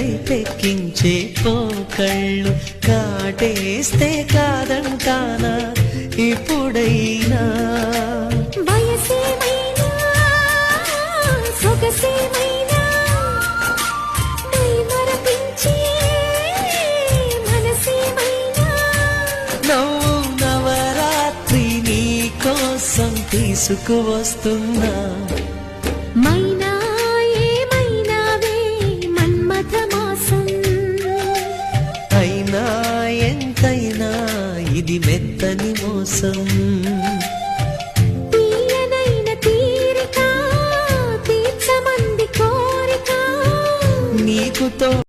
కైపెక్కించే పోకళ్ళు కాటేస్తే కాదంటానా ఇప్పుడైనా వయసేమైనా సొగసేమైనా మరపించే మనసేమైనా నవ్వు నవరాత్రి నీ కోసం తీసుకువస్తున్నా మైనా ఏమైనావే మన్మథ మాసం అయినా ఎంతైనా ఇది మెత్తని మోసం తీయనైన తీరిక తీర్చమంది కోరిక నీకుతో